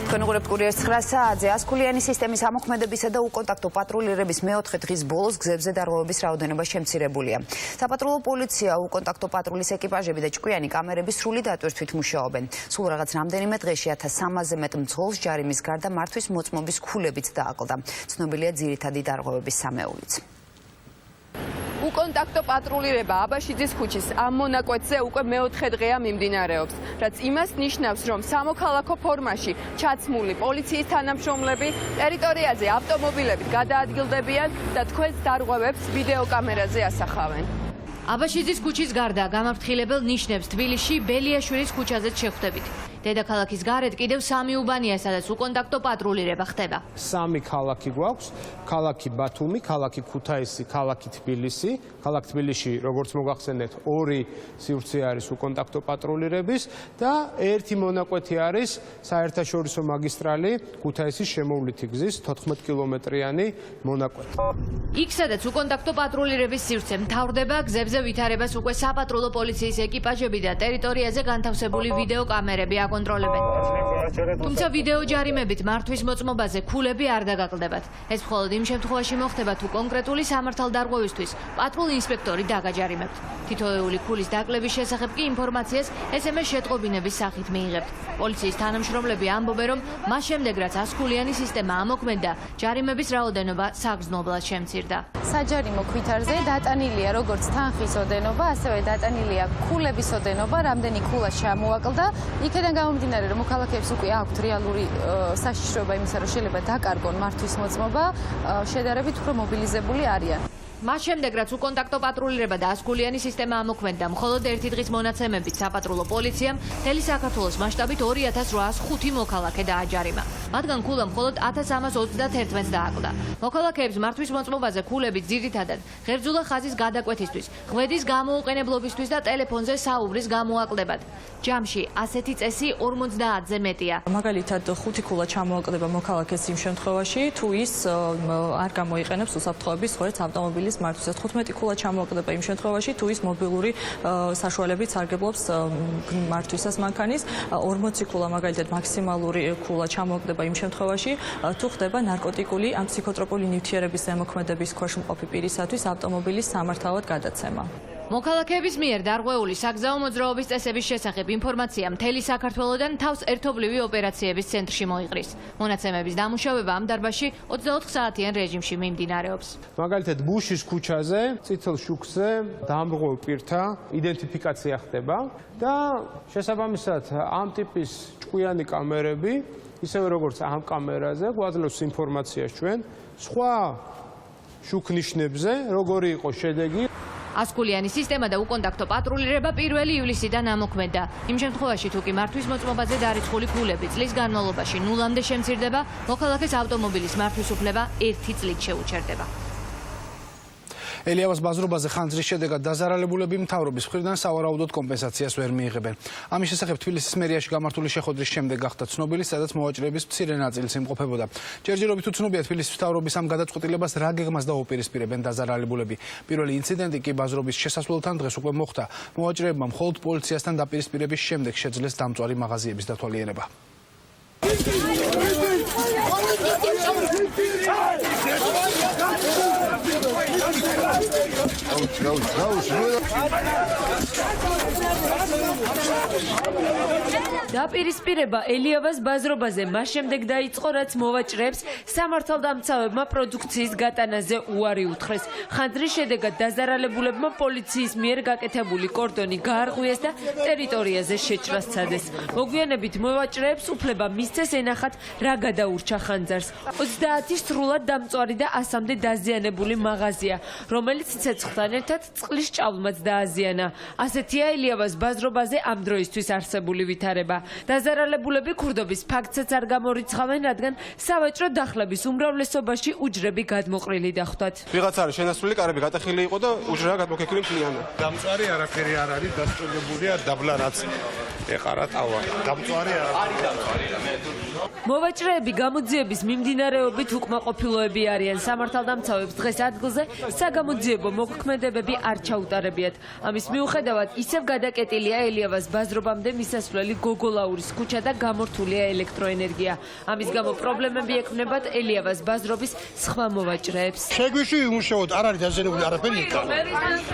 Კონკრეტულად კურიერის 9 საათზე ასკულიანი სისტემის ამოქმედებისა და უკონტაქტო პატრულირების მეოთხე დღის ბოლოს გზებზე დარღვევების რაოდენობა შემცირებულია. საპატრულო პოლიცია, უკონტაქტო პატრულის ეკიპაჟები და ჭკვიანი კამერების სრული დატვირთვით მუშაობენ. სულ რაღაც რამდენიმე დღეში 1300-ზე მეტ მძღოლს ჯარიმის გარდა მართვის მოწმობის ქულებიც დააკლდა. ცნობილია ძირითადი დარღვევების სამეულიც. უკონტაქტო პატრულირება აბაშიძის ქუჩის ამ მონაკვეთზე უკვე მეოთხე დღეა მიმდინარეობს, რაც იმას ნიშნავს, რომ სამოქალაქო ფორმაში ჩაცმული პოლიციის თანამშრომლები ტერიტორიაზე ავტომობილებით გადაადგილდებიან და თქვენს დარღვევებს ვიდეოკამერაზე ასახავენ. აბაშიძის ქუჩის გარდა გამაფრთხილებელ ნიშნებს თბილისში ბელიაშვილის ქუჩაზეც შეხვდებით. დედაქალაქის გარეთ კიდევ 3 უბანია, სადაც უკონტაქტო პატრულირება ხდება. 3 ქალაქი გვაქვს: ქალაქი ბათუმი, ქალაქი ქუთაისი, ქალაქი თბილისი. ქალაქ თბილისში, როგორც მოგახსენეთ, 2 სივრცე არის უკონტაქტო პატრულირების და 1 მონაკვეთი არის საერთაშორისო მაგისტრალი ქუთაისის შემოვლითი გზის 14 კილომეტრიანი მონაკვეთი. იქ, სადაც უკონტაქტო პატრულირების სივრცე მთავრდება, გზებზე ვითარებას უკვე საპატრულო პოლიციის ეკიპაჟები და ტერიტორიაზე განთავსებული ვიდეოკამერები აკონტროლებენ. თუმცა ვიდეო ჯარიმებით მართვის მოწმობაზე ქულები არ დაგაკლდებათ. ეს მხოლოდ იმ შემთხვევაში მოხდება, თუ კონკრეტული სამართალდარღვევისთვის პატრულ ინსპექტორი დაგაჯარიმებთ. თითოეული ქულის დაკლების შესახებ კი ინფორმაციას SMS შეტყობინების სახით მიიღებთ. პოლიციის თანამშრომლები ამბობენ, რომ მას შემდეგ, რაც ასკულიანი სისტემა ამოქმედდა, ჯარიმების რაოდენობა საგრძნობლად შემცირდა. საჯარიმო ქვითარზე დატანილია როგორც თანხის ოდენობა, ასევე დატანილია ქულების ოდენობა, რამდენი ქულა ჩამოაკლდა. იქედან გამომდინარე, რომ მოქალაქეებს უკვე აქვთ რეალური საშიშროება იმისა, რომ შეიძლება დაკარგონ მართვის მოწმობა, შედარებით უფრო მობილიზებული არიან. მას შემდეგ, რაც უკონტაქტო პატრულირება და ასკულიანი სისტემა ამოქმედდა, მხოლოდ 1 დღის მონაცემებით საპატრულო პოლიციამ მთელი საქართველოს მასშტაბით 2805 მოქალაქე დააჯარიმა. მათგან ქულა მხოლოდ 1321-ს დააკლდა. მოქალაქეებს მართვის მოწმობაზე ქულები ძირითადად ღერძულა ხაზის გადაკვეთისთვის, ღვედის გამოუყენებლობისთვის და ტელეფონზე საუბრის გამოაკლებად. ჯამში ასეთი წესი 50-ზე მეტია. მაგალითად 5 ქულა ჩამოაკლდება მოქალაქეს იმ შემთხვევაში, თუ ის არ გამოიყენებს უსაფრთხოების ხორცს ავტომობილის მართვისას. 15 ქულა ჩამოაკლდება იმ შემთხვევაში, თუ ის მობილური საშუალებით სარგებლობს მართვისას მანქანის. 40 ქულა მაგალითად მაქსიმალური ქულა ჩამოაკლდება იმ შემთხვევაში, თუ ხდება ნარკოტიკული ან ფსიქოტროპული ნივთიერების ზემოქმედების ქვეშ მყოფი პირისათვის ავტომობილის სამართავად გადაცემა. მოქალაქეების მიერ დარღვეული საგზაო მოძრაობის წესების შესახებ ინფორმაცია მთელი საქართველოდან თავს ერთობლივი ოპერაციების ცენტრში მოიყრის. მონაცემების დამუშავება ამ დარბაზში 24 საათიან რეჟიმში მიმდინარეობს. მაგალითად, ბუშის ქუჩაზე, წითელ შუქზე დამრღვევ პირთა იდენტიფიკაცია ხდება და შესაბამისად ამ ტიპის ჭკვიანი კამერები, ისევე როგორც ამ კამერაზე, გვაძლევს ინფორმაციას ჩვენ სხვა შუქნიშნებზე, როგორი იყო შედეგი. ასკულიანი სისტემა და უკონტაქტო პატრულირება 1 ივლისიდან ამოქმედდა. იმ შემთხვევაში, თუ კი მართვის მოწმობაზე დარიცხული ქულები წლის განმავლობაში 0-მდე შემცირდება, მოქალაქეს ავტომობილის მართვის უფლება 1 წლით შეუჩერდება. ელიავას ბაზრობაზე ხანძრის შედეგად დაზარალებულები მთავრობის მხრიდან სავარაუდოდ კომპენსაციას ვერ მიიღებენ. ამის შესახებ თბილისის მერიაში გამართული შეხვედრის შემდეგ გახდა ცნობილი, სადაც მოვაჭრეების მცირე ნაწილიც იმყოფებოდა. ჯერჯერობით უცნობია თბილისის მთავრობის ამ გადაწყვეტილებას რა გეგმას დაუპირისპირებენ დაზარალებულები. პირველი ინციდენტი კი ბაზრობის შესასვლელთან დღეს უკვე მოხდა. მოვაჭრეებმა მხოლოდ პოლიციასთან დაპირისპირების შემდეგ შეძლეს დამწვარი მაღაზიების დათვალიერება. დაპირისპირება ელიავას ბაზრობაზე მას შემდეგ დაიწყო, რაც მოვაჭრეებს სამართალდამცავებმა პროდუქციის გატანაზე უარი უთხრეს. ხანძრის შედეგად დაზარალებულებმა პოლიციის მიერ გაკეთებული კორდონი გაარღვიეს და ტერიტორიაზე შეჭრა სცადეს. მოგვიანებით მოვაჭრეებს უფლება მისცეს ენახათ რა გადაურჩა ხანძარს. 30 სრულად დამწვარი და 100-მდე დაზიანებული მაღაზია, რომელიც ცეცხლთან ერთად წყლის ჭავლმაც დააზიანა. ასეთია ელიავას ბაზრობაზე ამ დროისთვის არსებული ვითარება. დაზარალებულები ქურდობის ფაქტსაც არ გამორიცხავენ, რადგან სავაჭრო დახლების უმრავლესობაში უჯრები გადმოყრილი დახვდათ. ვიღაცა არის შენასული კარები გატეხილი იყო და უჯრა გადმოქეკილი მთლიანად. დამწვარი არაფერი არ არის, დასწრებულია დაბლა რაც ეყარა ტავა. დამწვარი არ არის. მოვაჭრეები გამოძიების მიმდინარეობით უკმაყოფილოები არიან. სამართალდამცავებს დღეს ადგილზე საგამოძიებო მოქმედებები არ ჩაუტარებიათ. ამის მიუხედავად ისევ გადაკეტილია ელიავას ბაზრობამდე მისასვლელი გოგოლაურის ქუჩა და გამორთულია ელექტროენერგია. ამის გამო პრობლემები ექმნებათ ელიავას ბაზრობის სხვა მოვაჭრეებს. შეგვიშვი იმუშაოთ, არ არის დაზიანებული არაფერი იქ.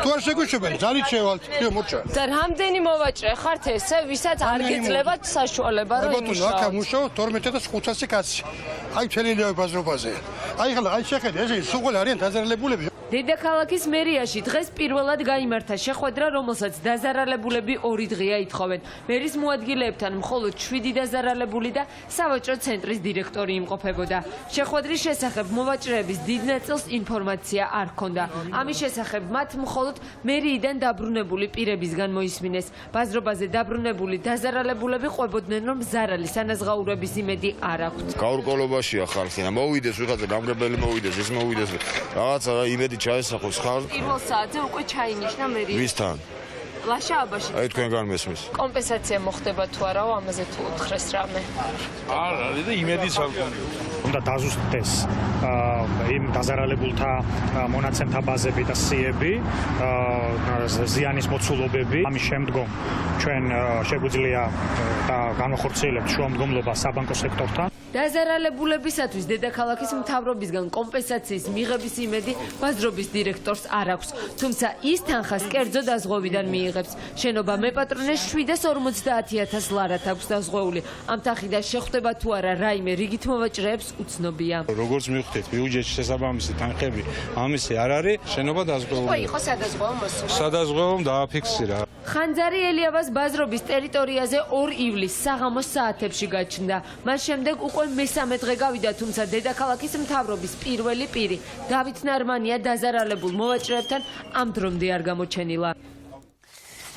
თუ არ შეგვიშვებენ, ძალით შევალთ, მორჩა. და რამდენი მოვაჭრე ხართ ესე, ვისაც არ გეძლებათ საშუალება რომ იმუშაოთ? აქ მუშაობ 12500 კაცი. აი მთელი ელიავის ბაზრობაზე. აი ხლა აი შეხედე, ესე სულ ყველა არიან დაზარალებულები. დედაქალაქის მერიაში დღეს პირველად გაიმართა შეხვედრა, რომელსაც დაზარალებულები 2 დღეა ითხოვენ. მერის მოადგილეებთან მხოლოდ 7 დაზარალებული და სავაჭრო ცენტრის დირექტორი იმყოფებოდა. შეხვედრის შესახებ მოვაჭრეების დიდ ნაწილს ინფორმაცია არ ჰქონდა. ამის შესახებ მათ მხოლოდ მერიიდან დაბრუნებული პირებისგან მოისმინეს. ბაზრობაზე დაბრუნებული დაზარალებულები ყვებოდნენ, რომ ზარალი სანაზღაურების იმედი არ აქვთ. გაურკვევლობაშია ხალხი. მოვიდეს ვიღაცა გამგრებელი მოვიდეს, ის მოვიდეს. რაღაცა იმედი ჩაესახოს ხარ. პირველ საათზე უკვე ჩაინიშნა მერი. ვისთან? ლაშააბაში. აი თქვენგან მესმის. კომპენსაცია მოხდება თუ არა, ამაზე თუ უთხრეს რამე. არ არის და იმედიც არ გქონდა. უნდა დაზუსტდეს იმ დაზარალებულთა მონაცემთა ბაზები და სიები, ზიანის მოცულობები. ამის შემდგომ ჩვენ შეგვიძლია და განვახორციელებთ შუამდგომლობა საბანკო სექტორთან. დაზარალებულებისათვის დედაქალაქის მთავრობისგან კომპენსაციის მიღების იმედი ბაზრობის დირექტორს არ აქვს, თუმცა ის თანხას კერძო დაზღვევიდან მიიღებს. შენობა მეპატრონეს 750.000 ლარად აქვს დაზღვეული. ამ თანხიდან შეხვდება თუ არა რაიმე რიგით მოვაჭრეებს უცნობია. როგორც მივხვდით, ბიუჯეტში შესაბამისი თანხები ამისი არ არის, შენობა დაზღვეული. ხო, იყო სადაზღვეო მოსული. სადაზღვეომ დააფიქსირა. ხანძარი ელიავას ბაზრობის ტერიტორიაზე 2 ივლისს საღამოს საათებში გაჩნდა. მას შემდეგ უკვე მესამე დღე გავიდა, თუმცა დედაქალაქის მთავრობის პირველი პირი დავით ნარმანია დაზარალებულ მოვაჭრეებთან ამ დრომდე არ გამოჩენილა.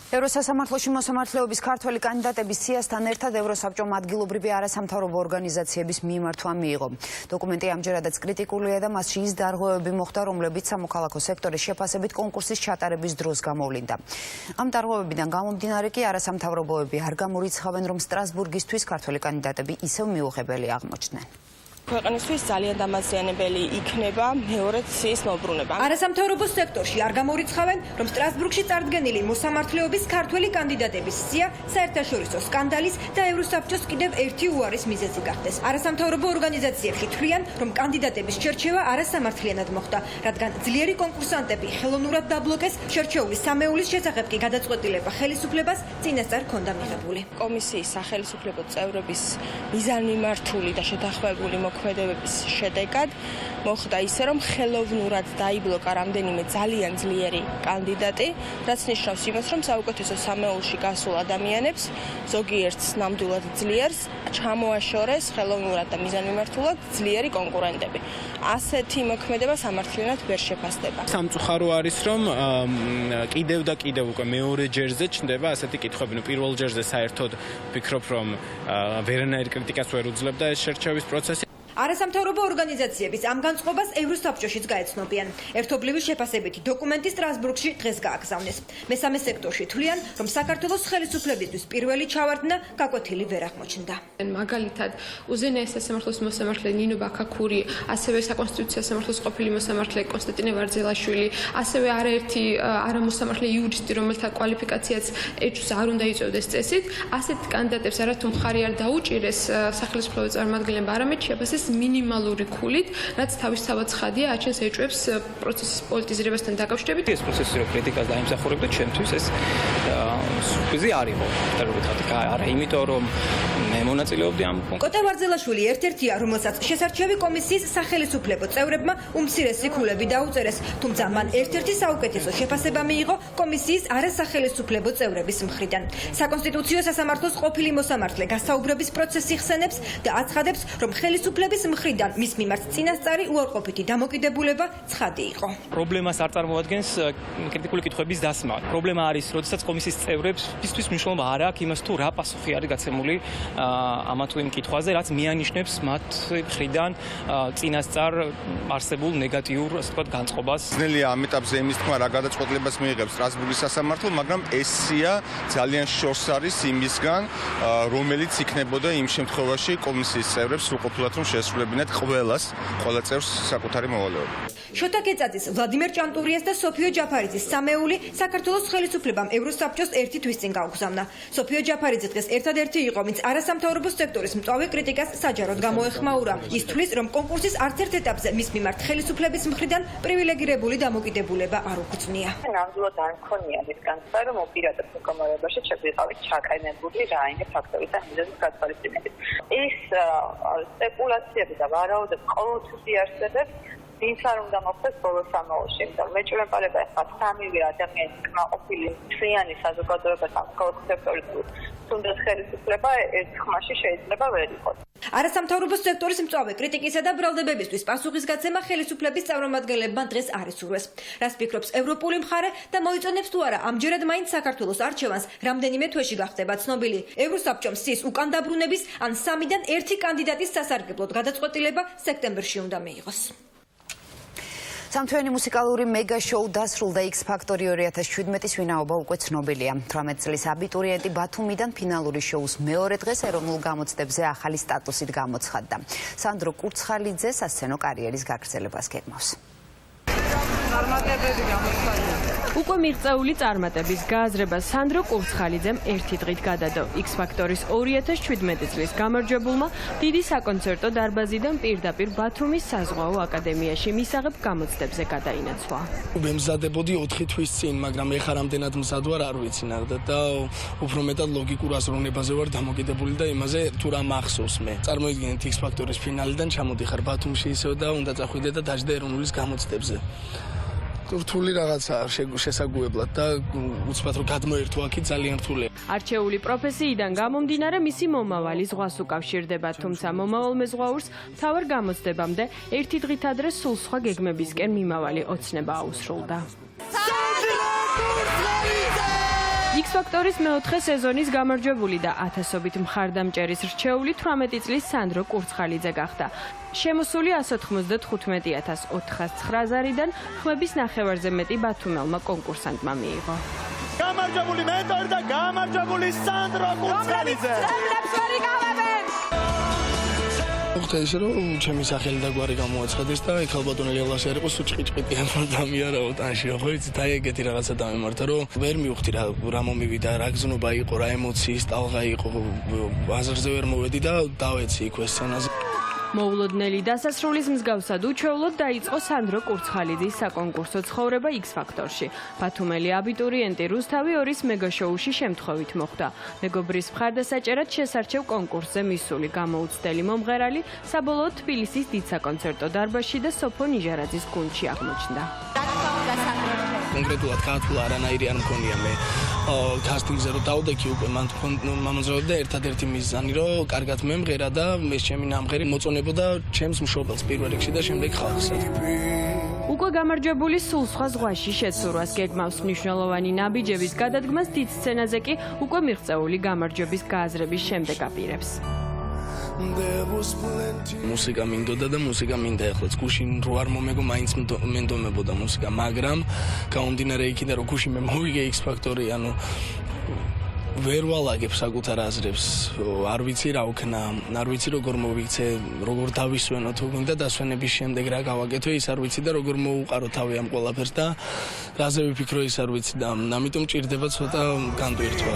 ევროსასამართლოში მოსამართლეობის ქართველი კანდიდატების სიასთან ერთად ევროსაბჭომ ადგილობრივი არასამთავრობო ორგანიზაციების მიმართვა მიიღო. დოკუმენტი ამჯერადაც კრიტიკულია და მასში ის დარღვევები მოხდა, რომლებიც სამოქალაქო სექტორის შეფასებით კონკურსის ჩატარების დროს გამოვლინდა. ამ დარღვევებიდან გამომდინარე კი არასამთავრობოები არ გამორიცხავენ, რომ სტრასბურგისთვის ქართველი კანდიდატები ისევ მიუღებელი აღმოჩნდნენ. ქვეყნისთვის ძალიან დამაზიანებელი იქნება მეორე ციის მოbrunება. არასამთავრობო სექტორში არ გამორიცხავენ, რომ სტრასბურგში წარდგენილი მოსამართლეობის ქართველი კანდიდატების სია საერთაშორისო სკანდალის და ევროსაბჭოს კიდევ ერთი უარის მიზეზი გახდეს. არასამთავრობო ორგანიზაციები თვლიან, რომ კანდიდატების შერჩევა არასამართლიანად მოხდა, რადგან ძლიერი კონკურსანტები ხელოვნურად დაბლოკეს, შერჩეული სამეულის შესახებ კი გადაწყვეტილება ხელისუფლებას წინასწარ ჰქონდა მიღებული. კომისიის სახელისუფლებო წევრების მიზანმიმართული და შეთანხმებული მოქმედებების შედეგად მოხდა ისე, რომ ხელოვნურად დაიბლოკა რამდენიმე ძალიან ძლიერი კანდიდატი, რაც ნიშნავს იმას, რომ საუკეთესო სამეულში გასულ ადამიანებს, ზოგიერთს ნამდვილად ძლიერს, ჩამოაშორეს ხელოვნურად და მიზანმიმართულად ძლიერი კონკურენტები. ასეთი მოქმედება სამართლიანად ვერ შეფასდება. სამწუხარო არის, რომ კიდევ და კიდევ უკვე მეორე ჯერზე ჩნდება ასეთი კითხვები. პირველ ჯერზე საერთოდ ვფიქრობ, რომ ვერანაირ კრიტიკას ვერ უძლებდა ეს შერჩევის პროცესი. არასამთავრობო ორგანიზაციების ამ განწყობას ევროსაბჭოშიც გაეცნობიან. ერთობლივი შეფასებითი დოკუმენტი სტრასბურგში დღეს გააგზავნეს. მესამე სექტორში თვლიან, რომ საქართველოს ხელისუფლებისთვის პირველი ჩავარდნა გაკვეთილი ვერ აღმოჩნდა. მაგალითად, უზენაეს სასამართლოს მოსამართლე ნინო ბაქაქური, ასევე საკონსტიტუციო სასამართლოს ყოფილი მოსამართლე კონსტანტინე ვარძელაშვილი, ასევე არაერთი არამოსამართლე იურისტი, რომელთა კვალიფიკაციაც ეჭვს არ უნდა იწევდეს წესით, ასეთ კანდიდატებს არათუ მხარი არ დაუჭირეს სახელმწიფო წარმომადგენლებმა, არამედ შეფასეს მინიმალური ქულით, რაც თავისთავად ცხადია, აჩენს ეჭვებს პროცესის პოლიტიზირებასთან დაკავშირებით. ეს პროცესი რო კრიტიკას დაიმსახურებდა, ჩემთვის ეს სუპიზი არ იყო. არა, იმიტომ რომ მე მონაწილეობდი ამ კოტე ვარძელაშვილი ერთ-ერთია, რომელსაც შესარჩევი კომისიის სახელისუფლებო წევრებმა უმცირესი ქულები დაუწერეს, თუმცა მან ერთ-ერთი საუკეთესო შეფასება მიიღო კომისიის არასახელისუფლებო წევრების მხრიდან. საკონსტიტუციო სასამართლოს ყოფილი მოსამართლე გასაუბრების პროცესს იხსენებს და აცხადებს, რომ ხელისუფლების მხრიდან მის მიმართ წინასწარი უარყოფითი დამოკიდებულება ცხადი იყო. პრობლემას არ წარმოადგენს კრიტიკული კითხვების დასმა. პრობლემა არის, როდესაც კომისიის წევრებს მისთვის მნიშვნელობა არ აქვს იმას თუ რა პასუხი არის გაცემული ამა თუ იმ კითხვაზე, რაც მიანიშნებს მათ მხრიდან წინასწარ არსებულ ნეგატიურ, ასე ვთქვათ, განწყობას. ძნელია ამ ეტაპზე იმის თქმა, რა გადაწყვეტილებას მიიღებს სტრასბურგის სასამართლო, მაგრამ ესია ძალიან შორს არის იმისგან, რომელიც იქნებოდა იმ შემთხვევაში კომისიის წევრებს სრულყოფილად რომ შეესრულებინათ ყველა წევრს საკუთარი მოვალეობა. შოთა კეცაძის, ვლადიმერ ჭანტურიას და სოფიო ჯაფარიძის სამეული საქართველოს ხელისუფლებამ ევროსაბჭოს ერთი თვის წინ გაუგზავნა. სოფიო ჯაფარიძე დღეს ერთადერთი იყო, ვინც არასამთავრობო სექტორის მწვავე კრიტიკას საჯაროდ გამოეხმაურა. ის თვლის, რომ კონკურსის არც ერთ ეტაპზე მის მიმართ ხელისუფლების მხრიდან პრივილეგირებული დამოკიდებულება არ უგრძნია. ნამდვილად არ მქონია ის განცდა, რომ ოპერატორის მდგომარეობაში შეგვიყავით ჩაკანებული რაიმე ფაქტორიდან მიზეზის გათვალისწინებით. ის სპეკულაციები და ვარაუდები ყოველთვის იარსებებს. ვინც არ უნდა მოხდეს ბოლო სამავალში, იმიტომ მეჭვმეპარება ახლა სამივე ადამიანის კმაყოფილი მთლიანი საზოგადოება სამხატვრო სექტორის თუნდაც ხელისუფლება ერთ ხმაში შეიძლება ვერ იყოს. არასამთავრობო სექტორის მწვავე კრიტიკისა და ბრალდებებისთვის პასუხისგაცემა ხელისუფლების წარმომადგენლებმა დღეს არ ისურვეს. რას ფიქრობს ევროპული მხარე და მოიწონებს თუ არა ამჯერად მაინც საქართველოს არჩევანს რამდენიმე თვეში გახდება ცნობილი. ევროსაბჭომ სის უკან დაბრუნების ან 3-დან 1 კანდიდატის სასარგებლოდ გადაწყვეტილება სექტემბერში უნდა მიიღოს. სამთვიანი მუსიკალური მეგა შოუ დასრულდა X Factor 2017-ის ვინაობა უკვე ცნობილია. 18 წლის აბიტურიენტი ბათუმიდან ფინალური შოუს მეორე დღეს ეროვნულ გამოცდებზე ახალი სტატუსით გამოცხადდა. სანდრო კურცხალიძე სასცენო კარიერის გაგრძელებას გეგმავს. უკვე მიღწეული წარმატების გააზრება სანდრო კურცხალიძემ ერთი დღით გადადო. X Factor-ის 2017 წლის გამარჯვებულმა დიდი საკონცერტო დარბაზიდან პირდაპირ ბათუმის საზღვაო აკადემიაში მისაღებ გამოცდებზე გადაინაცვლა. ვემზადებოდი 4 თვის წინ, მაგრამ ეხლა რამდენად მზად ვარ არ ვიცი და უფრო მეტად ლოგიკურ აზროვნებაზე ვარ დამოკიდებული და იმაზე თუ რა მახსოვს მე. წარმოიდგინეთ X Factor-ის ფინალიდან ჩამოდიხარ ბათუმში ისევ და უნდა წახვიდე და დაждე ეროვნულის გამოცდებზე. რთული რაღაცა შესაძლებლად და უცბად რომ გადმოერთო აქ ძალიან რთულია. არჩეული პროფესიიდან გამომდინარე მისი მომავალი ზღვას უკავშირდება, თუმცა მომავალ მეზღვაურს მთავარ გამოცდებამდე ერთი დღით ადრე სულ სხვა გეგმებისკენ მიმავალი ოცნება აუსრულდა. X Factor-ის მეოთხე სეზონის გამარჯვებული და ათასობით მხარდამჭერის რჩეული 18 წლის სანდრო კურცხალიძე გახდა. შემოსული 195,409-დან ხმების ნახევარზე მეტი ბათუმელმა კონკურსანტმა მიიღო. გამარჯვებული მენტორი და გამარჯვებული სანდრო კურცხალიძე. ხოთე ისე რომ ჩემი სახელი და გვარი გამოაცხადეს და იქ ალბათონ ლელას არ იყოს უჭყიჭყიტიან ადამიანაო ტანში ხო იცით აი ეგეთი რაღაცა დამემართა რომ ვერ მივხვდი რა მომივიდა რა გზნობა იყო რა ემოციის ტალღა იყო აზრზე ვერ მოვედი და დავეცი იქ სცენაზე. მოულოდნელი დასასრულის მსგავსად უჩვეულოდ დაიწყო სანდრო კურცხალიძის საკონკურსო ცხოვრება X Factor-ში. ბათუმელი აბიტურიენტი რუსთავი 2-ის მეგა შოუში შემთხვევით მოხვდა. მეგობრის მხარდასაჭერად შესარჩევ კონკურსზე მისული გამოუცდელი მომღერალი საბოლოოდ თბილისის დიდ საკონცერტო დარბაზში და სოფო ნიჟარაძის გუნდში აღმოჩნდა. კონკრეტულად ქართულ არანაირი არ მქონია მე კასტინგზე რომ დავდექი უკვე მომზრდოდა ერთადერთი მიზანი რომ კარგად მემღერა და ეს ჩემი ნამღერი მოწონებოდა ჩემს მშობელს პირველ რიგში და შემდეგ ხალხსაც. უკვე გამარჯვებული სულ სხვა ზღვაში შეცურვას გეგმავს მნიშვნელოვანი ნაბიჯების გადადგმას დიდ სცენაზე კი უკვე მიღწეული გამარჯვების გააზრების შემდეგ აპირებს. მუსიკა მინდოდა და მუსიკა მინდა ეხლა გუშინ რო არ მომეგო მაინც მენდომებოდა მუსიკა მაგრამ გამომდინარე იქიდან რომ გუშინ მე მოვიგე X Factor-ი ანუ ვერ ვალაგებ საკუთარ აზრებს არ ვიცი რა ვქნა არ ვიცი როგორ მოვიქცე როგორ დავისვენო თუ გინდა დასვენების შემდეგ რა გავაკეთო ის არ ვიცი და როგორ მოუყარო თავი ამ ყველაფერს და რაზე ვიფიქრო ის არ ვიცი და ამიტომ ჭირდება ცოტა განვირთვა.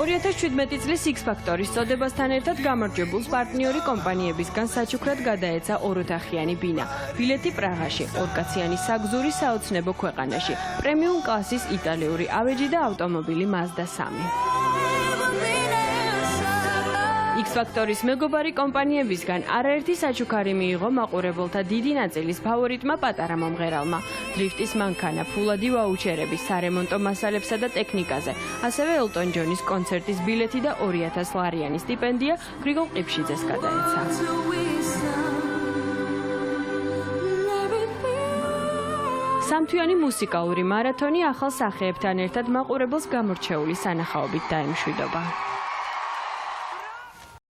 2017 წლის X Factor-ის წოდებასთან ერთად გამარჯვებულს პარტნიორი კომპანიებისგან საჩუქრად გადაეცა ოროთახიანი ბინა, ბილეთი პრაღაში, ორკაციანი საგზური საოცნებო ქვეყანაში, პრემიუმ კლასის იტალიური ავეჯი და ავტომობილი Mazda 3. X Factor-ის მეგობარი კომპანიებისგან არაერთი საჩუქარი მიიღო მაყურებელთა დიდი ნაწილის ფავორიტმა პატარა მომღერალმა. დრიფტის მანქანა, ფულადი ვაუჩერები, სარემონტო მასალებსა და ტექნიკაზე, ასევე ელტონ ჯონის კონცერტის ბილეთი და 2000 ლარიანი სტიპენდია გრიგოლ ყიფშიძეს გადაეცა. სამთვიანი მუსიკალური მარათონი ახალ სახეებთან ერთად მაყურებელს გამორჩეული სანახაობით დაემშვიდობა.